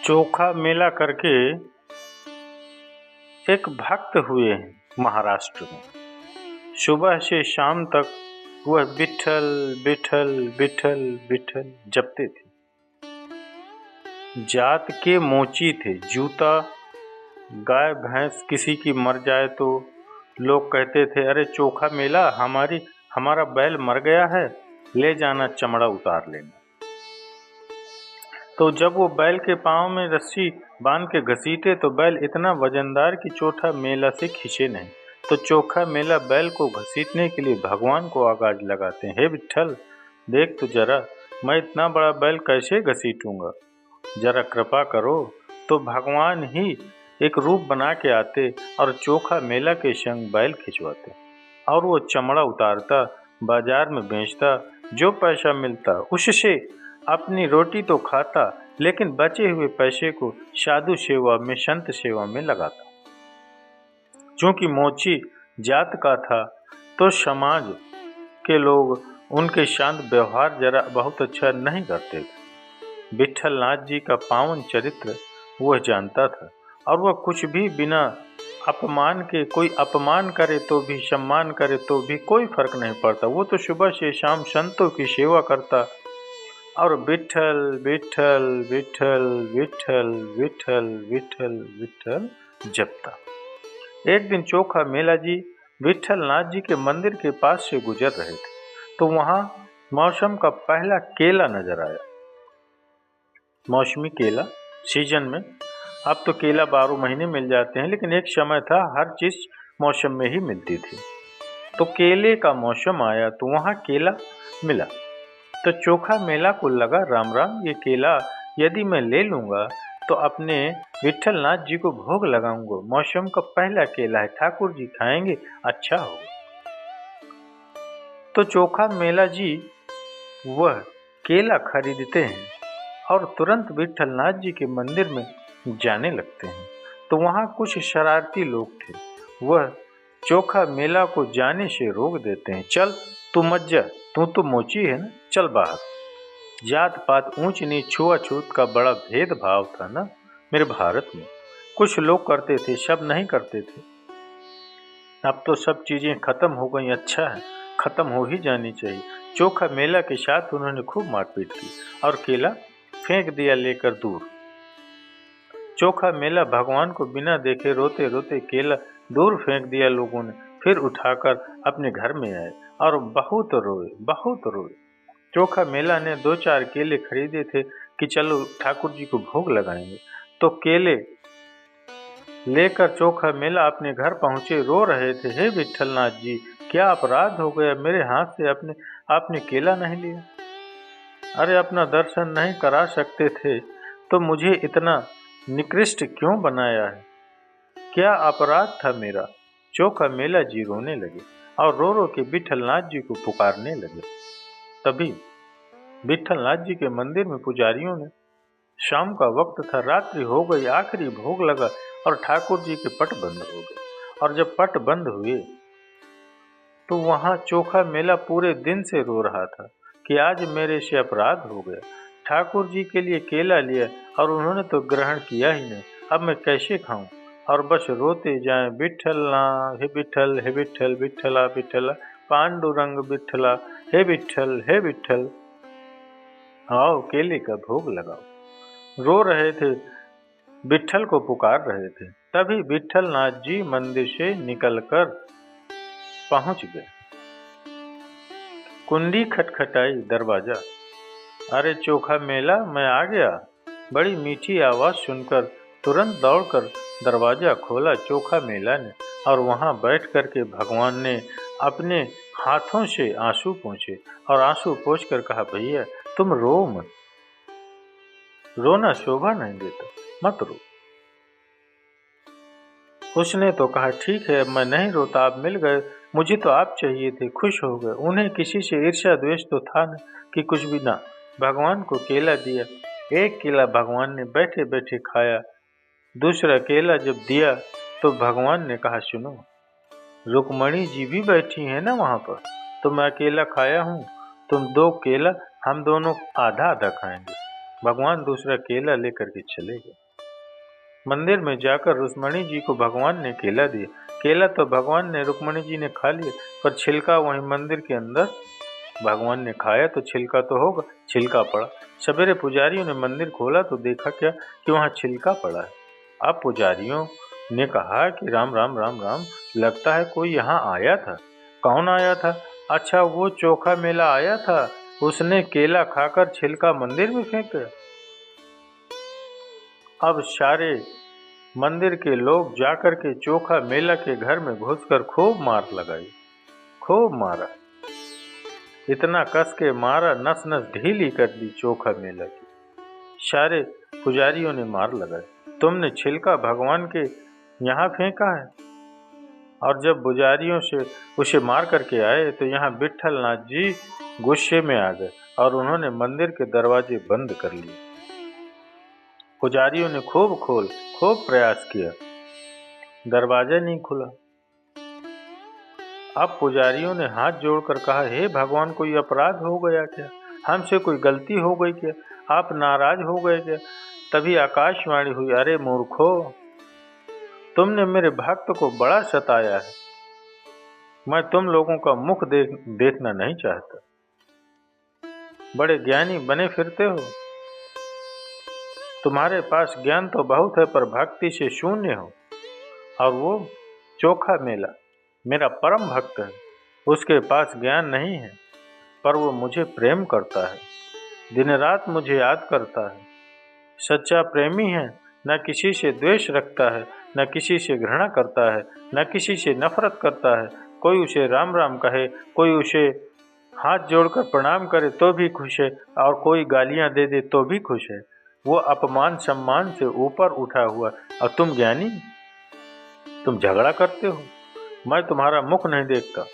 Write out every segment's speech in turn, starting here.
चोखा मेला करके एक भक्त हुए हैं महाराष्ट्र में। सुबह से शाम तक वह विठल विठल विठल विठल जपते थे। जात के मोची थे। जूता गाय भैंस किसी की मर जाए तो लोग कहते थे, अरे चोखा मेला हमारा बैल मर गया है, ले जाना चमड़ा उतार लेना। तो जब वो बैल के पाँव में रस्सी बांध के घसीटे तो बैल इतना वजनदार कि चोखा मेला से खींचे नहीं। तो चोखा मेला बैल को घसीटने के लिए भगवान को आवाज लगाते हैं, हे विठल देख तो जरा, मैं इतना बड़ा बैल कैसे घसीटूंगा, जरा कृपा करो। तो भगवान ही एक रूप बना के आते और चोखा मेला के संग बैल खिंचवाते और वो चमड़ा उतारता, बाजार में बेचता, जो पैसा मिलता उससे अपनी रोटी तो खाता, लेकिन बचे हुए पैसे को साधु सेवा में संत सेवा में लगाता। चूंकि मोची जात का था तो समाज के लोग उनके शांत व्यवहार जरा बहुत अच्छा नहीं करते थे। विठल नाथ जी का पावन चरित्र वह जानता था और वह कुछ भी बिना अपमान के, कोई अपमान करे तो भी, सम्मान करे तो भी कोई फर्क नहीं पड़ता। वो तो सुबह से शाम संतों की सेवा करता और विठल विठल विठल विठल विठल विठल विठल जपता। एक दिन चोखा मेला जी विठल नाथ जी के मंदिर के पास से गुजर रहे थे तो वहां मौसम का पहला केला नजर आया। मौसमी केला सीजन में, अब तो केला 12 महीने मिल जाते हैं, लेकिन एक समय था हर चीज मौसम में ही मिलती थी। तो केले का मौसम आया तो वहां केला मिला। तो चोखा मेला को लगा, राम राम, ये केला यदि मैं ले लूंगा तो अपने विठल नाथ जी को भोग लगाऊंगा। मौसम का पहला केला है, ठाकुर जी खाएंगे, अच्छा होगा। तो चोखा मेला जी वह केला खरीदते हैं और तुरंत विठल नाथ जी के मंदिर में जाने लगते हैं। तो वहां कुछ शरारती लोग थे, वह चोखा मेला को जाने से रोक देते हैं। चल तू मत जा, तू तो मोची है ना, चल बाहर। जात पात, ऊंच नीच, छुआछूत का बड़ा भेदभाव था ना मेरे भारत में। कुछ लोग करते थे, सब नहीं करते थे। अब तो सब चीजें खत्म हो गई, अच्छा है, खत्म हो ही जानी चाहिए। चोखा मेला के साथ उन्होंने खूब मारपीट की और केला फेंक दिया लेकर दूर। चोखा मेला भगवान को बिना देखे रोते रोते केला दूर फेंक दिया लोगों ने। फिर उठाकर अपने घर में आए और बहुत रोए, बहुत रोए। चोखा मेला ने 2-4 केले खरीदे थे कि चलो ठाकुर जी को भोग लगाएंगे। तो केले लेकर चोखा मेला अपने घर पहुंचे, रो रहे थे, हे विठल नाथ जी, क्या अपराध हो गया, मेरे हाथ से आपने केला नहीं लिया। अरे अपना दर्शन नहीं करा सकते थे तो मुझे इतना निकृष्ट क्यों बनाया है, क्या अपराध था मेरा। चोखा मेला जी रोने लगे और रो रो के विठल नाथ जी को पुकारने लगे। तभी विठल नाथ जी के मंदिर में पुजारियों ने, शाम का वक्त था, रात्रि हो गई, आखिरी भोग लगा और ठाकुर जी के पट बंद हो गए। और जब पट बंद हुए तो वहां चोखा मेला पूरे दिन से रो रहा था कि आज मेरे से अपराध हो गया। ठाकुर जी के लिए केला लिया और उन्होंने तो ग्रहण किया ही नहीं, अब मैं कैसे खाऊं। और बस रोते जाएं, विठल ना, हे विठल, हे विठल, विठला विठला, पांडुरंग विठला, हे विठल, हे विठल, आओ केले का भोग लगाओ। रो रहे थे, विठल को पुकार रहे थे। तभी विठल नाथ जी मंदिर से निकलकर पहुंच गए। कुंडी खटखटाई, दरवाजा, अरे चोखा मेला मैं आ गया। बड़ी मीठी आवाज सुनकर तुरंत दौड़कर दरवाजा खोला चोखा मेला ने और वहां बैठ करके भगवान ने अपने हाथों से आंसू पोंछे और आंसू पोंछकर कहा, भैया तुम रो मत, रोना शोभा नहीं देता, मत रो। उसने तो कहा, ठीक है मैं नहीं रोता, आप मिल गए, मुझे तो आप चाहिए थे, खुश हो गए। उन्हें किसी से ईर्ष्या द्वेष तो था न कि कुछ भी ना। भगवान को केला दिया, एक केला भगवान ने बैठे बैठे खाया। दूसरा केला जब दिया तो भगवान ने कहा, सुनो, रुक्मणी जी भी बैठी है ना वहां पर, तो मैं अकेला खाया हूँ, तुम 2 केला, हम दोनों आधा आधा खाएंगे। भगवान दूसरा केला लेकर के चले गए। मंदिर में जाकर रुक्मणी जी को भगवान ने केला दिया। केला तो भगवान ने रुक्मणी जी ने खा लिया, पर छिलका वहीं मंदिर के अंदर भगवान ने खाया तो छिलका तो होगा, छिलका पड़ा। सवेरे पुजारियों ने मंदिर खोला तो देखा क्या कि वहाँ छिलका पड़ा है। अब पुजारियों ने कहा कि राम राम राम राम, लगता है कोई यहाँ आया था। कौन आया था? अच्छा, वो चोखा मेला आया था, उसने केला खाकर छिलका मंदिर में फेंक दिया। अब सारे मंदिर के लोग जाकर के चोखा मेला के घर में घुसकर खूब मार लगाई, खूब मारा, इतना कस के मारा, नस नस ढीली कर दी चोखा मेला की। सारे पुजारियों ने मार लगाई, तुमने छिलका भगवान के यहाँ फेंका है। और जब पुजारियों से उसे मार करके आए तो यहाँ विट्ठलनाथ जी गुस्से में आ गए और उन्होंने मंदिर के दरवाजे बंद कर लिए। पुजारियों ने खूब प्रयास किया, दरवाजा नहीं खुला। अब पुजारियों ने हाथ जोड़कर कहा, हे भगवान, कोई अपराध हो गया क्या? हमसे कोई गलती हो गई क्या? आप नाराज हो गए क्या? तभी आकाशवाणी हुई, अरे मूर्खो, तुमने मेरे भक्त को बड़ा सताया है। मैं तुम लोगों का मुख देखना नहीं चाहता। बड़े ज्ञानी बने फिरते हो, तुम्हारे पास ज्ञान तो बहुत है पर भक्ति से शून्य हो। और वो चोखा मेला मेरा परम भक्त है, उसके पास ज्ञान नहीं है पर वो मुझे प्रेम करता है, दिन रात मुझे याद करता है। सच्चा प्रेमी है, न किसी से द्वेष रखता है, न किसी से घृणा करता है, न किसी से नफरत करता है। कोई उसे राम राम कहे, कोई उसे हाथ जोड़कर प्रणाम करे तो भी खुश है, और कोई गालियां दे दे तो भी खुश है। वो अपमान सम्मान से ऊपर उठा हुआ। और तुम ज्ञानी, तुम झगड़ा करते हो, मैं तुम्हारा मुख नहीं देखता।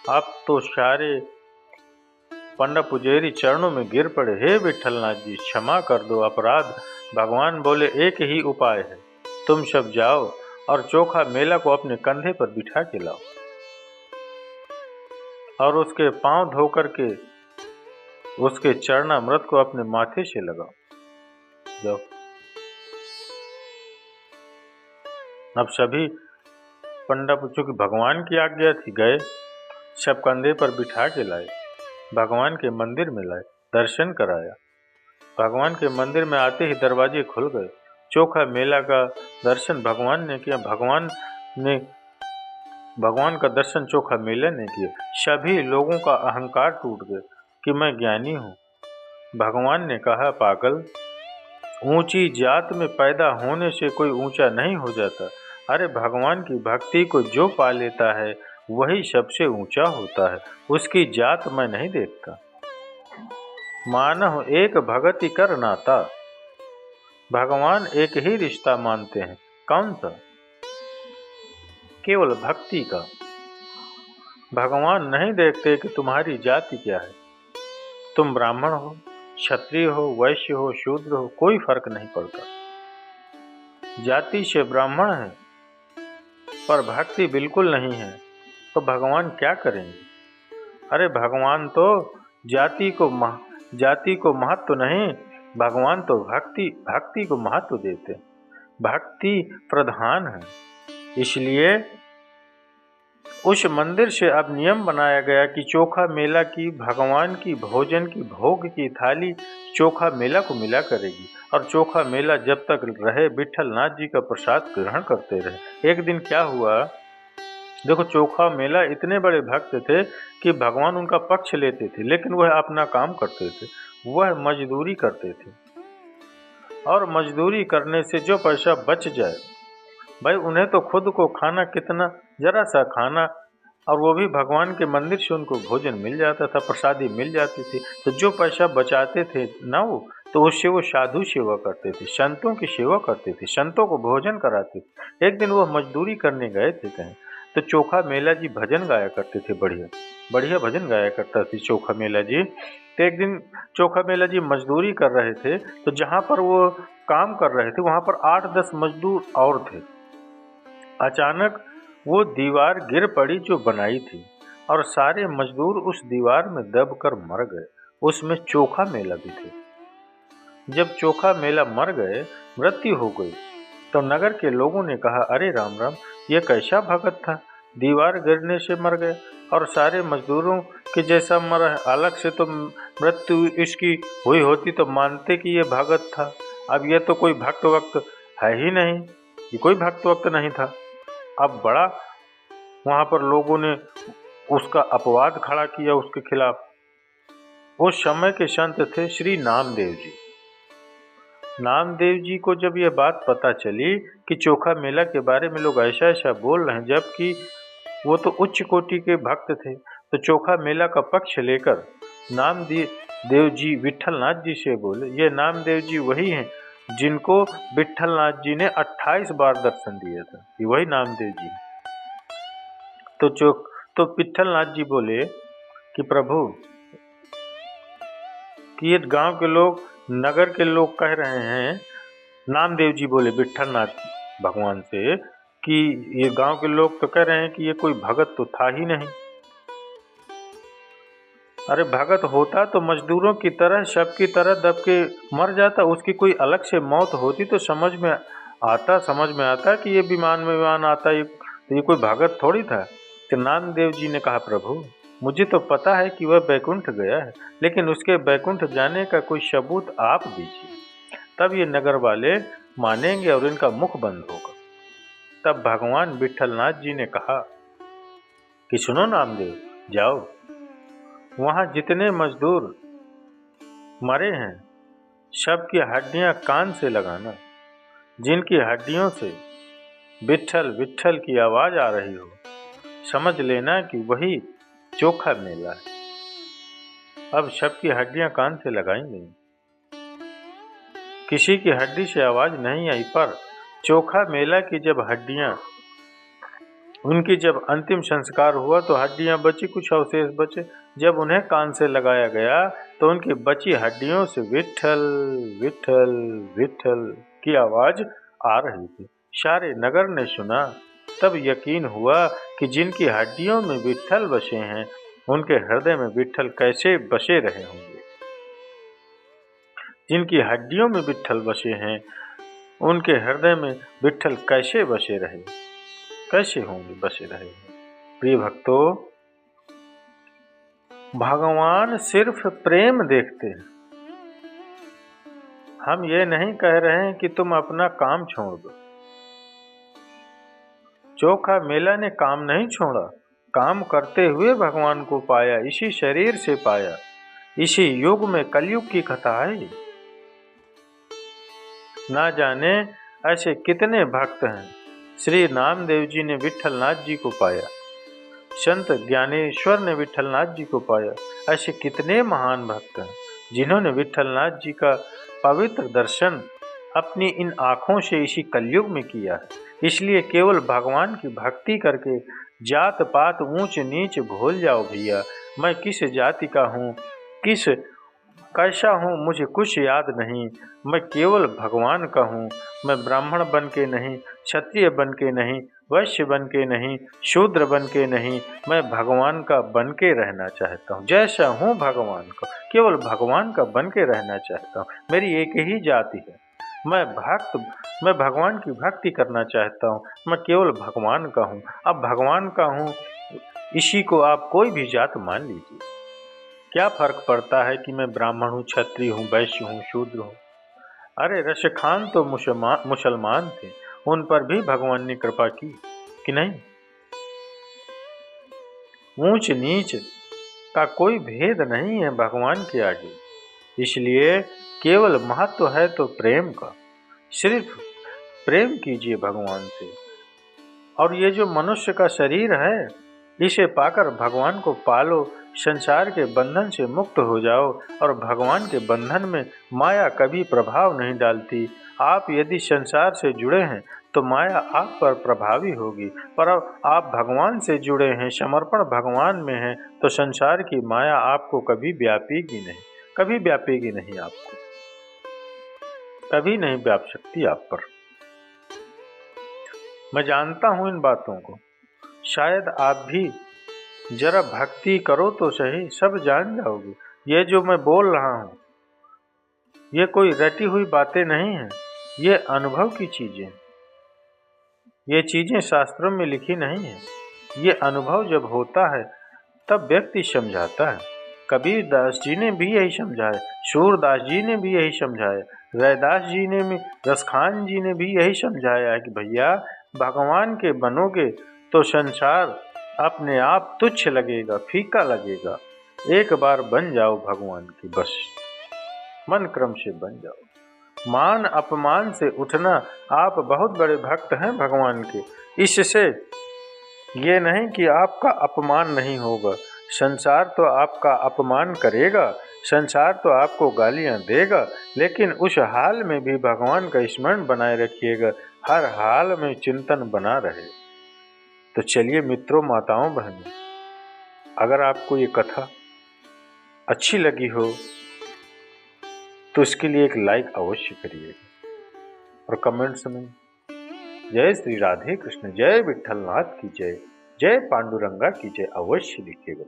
आप तो सारे पंडा पुजेरी चरणों में गिर पड़े, हे विट्ठलनाथ जी, क्षमा कर दो अपराध। भगवान बोले, एक ही उपाय है, तुम सब जाओ और चोखा मेला को अपने कंधे पर बिठा के लाओ और उसके पांव धोकर के उसके चरणामृत को अपने माथे से लगाओ। जाओ। अब सभी पंडा, चूंकि भगवान की आज्ञा थी, गए, सब कंधे पर बिठा के लाए, भगवान के मंदिर में लाए, दर्शन कराया। भगवान के मंदिर में आते ही दरवाजे खुल गए। चोखा मेला का दर्शन भगवान ने किया, भगवान का दर्शन चोखा मेले ने किया। सभी लोगों का अहंकार टूट गया कि मैं ज्ञानी हूँ। भगवान ने कहा, पागल, ऊंची जात में पैदा होने से कोई ऊंचा नहीं हो जाता। अरे भगवान की भक्ति को जो पा लेता है वही सबसे ऊंचा होता है, उसकी जात मैं नहीं देखता। मानव एक भगति कर नाता, भगवान एक ही रिश्ता मानते हैं। कौन सा? केवल भक्ति का। भगवान नहीं देखते कि तुम्हारी जाति क्या है, तुम ब्राह्मण हो, क्षत्रिय हो, वैश्य हो, शूद्र हो, कोई फर्क नहीं पड़ता। जाति से ब्राह्मण है पर भक्ति बिल्कुल नहीं है तो भगवान क्या करेंगे? अरे भगवान तो जाति को महत्व नहीं, भगवान तो भक्ति को महत्व देते, भक्ति प्रधान है। इसलिए उस मंदिर से अब नियम बनाया गया कि चोखा मेला की भगवान की भोजन की भोग की थाली चोखा मेला को मिला करेगी और चोखा मेला जब तक रहे विट्ठलनाथ जी का प्रसाद ग्रहण करते रहे। एक दिन क्या हुआ, देखो, चोखा मेला इतने बड़े भक्त थे कि भगवान उनका पक्ष लेते थे, लेकिन वह अपना काम करते थे, वह मजदूरी करते थे और मजदूरी करने से जो पैसा बच जाए, भाई उन्हें तो खुद को खाना कितना, जरा सा खाना, और वो भी भगवान के मंदिर से उनको भोजन मिल जाता था, प्रसादी मिल जाती थी। तो जो पैसा बचाते थे ना वो, तो उससे वो साधु सेवा करते थे, संतों की सेवा करते थे, संतों को भोजन कराते थे। एक दिन वो मजदूरी करने गए थे कहीं, तो चोखा मेला जी भजन गाया करते थे, बढ़िया बढ़िया भजन गाया करता थी चोखा मेला जी। तो एक दिन चोखा मेला जी मजदूरी कर रहे थे, तो जहाँ पर वो काम कर रहे थे वहाँ पर 8-10 मजदूर और थे। अचानक वो दीवार गिर पड़ी जो बनाई थी और सारे मजदूर उस दीवार में दबकर मर गए। उसमें चोखा मेला भी थे। जब चोखा मेला मर गए, मृत्यु हो गई, तो नगर के लोगों ने कहा, अरे राम राम, ये कैसा भगत था, दीवार गिरने से मर गए और सारे मजदूरों के जैसा मरा है। अलग से तो मृत्यु इसकी हुई होती तो मानते कि ये भगत था। अब ये तो कोई भक्त वक्त है ही नहीं, ये कोई भक्त वक्त नहीं था। अब बड़ा वहां पर लोगों ने उसका अपवाद खड़ा किया उसके खिलाफ। उस समय के संत थे श्री नामदेव जी। नामदेव जी को जब यह बात पता चली कि चोखा मेला के बारे में लोग ऐसा ऐसा बोल रहे हैं, जबकि वो तो उच्च कोटि के भक्त थे, तो चोखा मेला का पक्ष लेकर नामदेव जी विठलनाथ जी से बोले। ये नामदेव जी वही हैं जिनको विठलनाथ जी ने 28 बार दर्शन दिया था, ये वही नामदेव जी। तो विठलनाथ जी बोले कि प्रभु, कि ये गांव के लोग, नगर के लोग कह रहे हैं, नामदेव जी बोले विठलनाथ भगवान से कि ये गांव के लोग तो कह रहे हैं कि ये कोई भगत तो था ही नहीं। अरे भगत होता तो मजदूरों की तरह, सबकी तरह दब के मर जाता, उसकी कोई अलग से मौत होती तो समझ में आता कि ये विमान आता, ये कोई भगत थोड़ी था। तो नामदेव जी ने कहा, प्रभु मुझे तो पता है कि वह बैकुंठ गया है, लेकिन उसके बैकुंठ जाने का कोई सबूत आप दीजिए, तब ये नगर वाले मानेंगे और इनका मुख बंद होगा। तब भगवान विठलनाथ जी ने कहा कि सुनो नामदेव, जाओ वहां जितने मजदूर मरे हैं सबकी हड्डियां कान से लगाना, जिनकी हड्डियों से विठल विठल की आवाज आ रही हो, समझ लेना कि वही चोखा मेला है। अब सबकी हड्डियां कान से लगाई गई, किसी की हड्डी से आवाज नहीं आई, पर चोखा मेला की जब हड्डियां, उनकी जब अंतिम संस्कार हुआ तो हड्डियां बची, कुछ अवशेष बचे। जब उन्हें कान से लगाया गया तो उनकी बची हड्डियों से विठल विठल विठल की आवाज आ रही थी। सारे नगर ने सुना, तब यकीन हुआ कि जिनकी हड्डियों में विठल बसे हैं, उनके हृदय में विठल कैसे बसे रहे होंगे। जिनकी हड्डियों में विठल बसे हैं, उनके हृदय में विठल कैसे बसे रहे, कैसे होंगे बसे रहे हैं। प्रिय भक्तों, भगवान सिर्फ प्रेम देखते हैं। हम ये नहीं कह रहे हैं कि तुम अपना काम छोड़ दो। चोखा मेला ने काम नहीं छोड़ा, काम करते हुए भगवान को पाया, इसी शरीर से पाया, इसी युग में, कलयुग की कथा है। ना जाने ऐसे कितने भक्त हैं। श्री नामदेव जी ने विठलनाथ जी को पाया, संत ज्ञानेश्वर ने विठलनाथ जी को पाया। ऐसे कितने महान भक्त हैं जिन्होंने विठलनाथ जी का पवित्र दर्शन अपनी इन आँखों से इसी कलयुग में किया है। इसलिए केवल भगवान की भक्ति करके जात पात ऊंच नीच भूल जाओ भैया। मैं किस जाति का हूँ, कैसा हूँ, मुझे कुछ याद नहीं। मैं केवल भगवान का हूँ। मैं ब्राह्मण बन के नहीं, क्षत्रिय बन के नहीं, वैश्य बन के नहीं, शूद्र बन के नहीं, मैं भगवान का बन के रहना चाहता हूँ। जैसा हूँ भगवान का, केवल भगवान का बन के रहना चाहता हूँ। मेरी एक ही जाति है, मैं भगवान की भक्ति करना चाहता हूँ। मैं केवल भगवान का हूँ। अब भगवान का हूँ, इसी को आप कोई भी जात मान लीजिए। क्या फर्क पड़ता है कि मैं ब्राह्मण हूँ, क्षत्रिय हूँ, वैश्य हूँ, शूद्र हूँ। अरे रशखान तो मुसलमान थे, उन पर भी भगवान ने कृपा की कि नहीं। ऊंच नीच का कोई भेद नहीं है भगवान के आगे। इसलिए केवल महत्व है तो प्रेम का। सिर्फ प्रेम कीजिए भगवान से। और ये जो मनुष्य का शरीर है, इसे पाकर भगवान को पालो, संसार के बंधन से मुक्त हो जाओ। और भगवान के बंधन में माया कभी प्रभाव नहीं डालती। आप यदि संसार से जुड़े हैं तो माया आप पर प्रभावी होगी, पर आप भगवान से जुड़े हैं, समर्पण भगवान में है, तो संसार की माया आपको कभी व्यापेगी नहीं, कभी व्यापेगी नहीं, आपको कभी नहीं व्याप सकती आप पर। मैं जानता हूं इन बातों को, शायद आप भी जरा भक्ति करो तो सही, सब जान जाओगे। ये जो मैं बोल रहा हूँ, ये कोई रटी हुई बातें नहीं हैं, ये अनुभव की चीजें। ये चीजें शास्त्रों में लिखी नहीं है। ये अनुभव जब होता है तब व्यक्ति समझाता है। कबीर दास जी ने भी यही समझाया, सूरदास जी ने भी यही समझाया, रैदास जी ने भी, रसखान जी ने भी यही समझाया है कि भैया भगवान के बनोगे तो संसार अपने आप तुच्छ लगेगा, फीका लगेगा। एक बार बन जाओ भगवान की, बस मन क्रम से बन जाओ। मान अपमान से उठना, आप बहुत बड़े भक्त हैं भगवान के, इससे ये नहीं कि आपका अपमान नहीं होगा। संसार तो आपका अपमान करेगा, संसार तो आपको गालियां देगा, लेकिन उस हाल में भी भगवान का स्मरण बनाए रखिएगा, हर हाल में चिंतन बना रहे। तो चलिए मित्रों, माताओं, बहनों, अगर आपको ये कथा अच्छी लगी हो तो इसके लिए एक लाइक अवश्य करिएगा और कमेंट्स में जय श्री राधे कृष्ण, जय विठ्ठलनाथ की जय, जय पांडुरंगा की जय अवश्य लिखिएगा।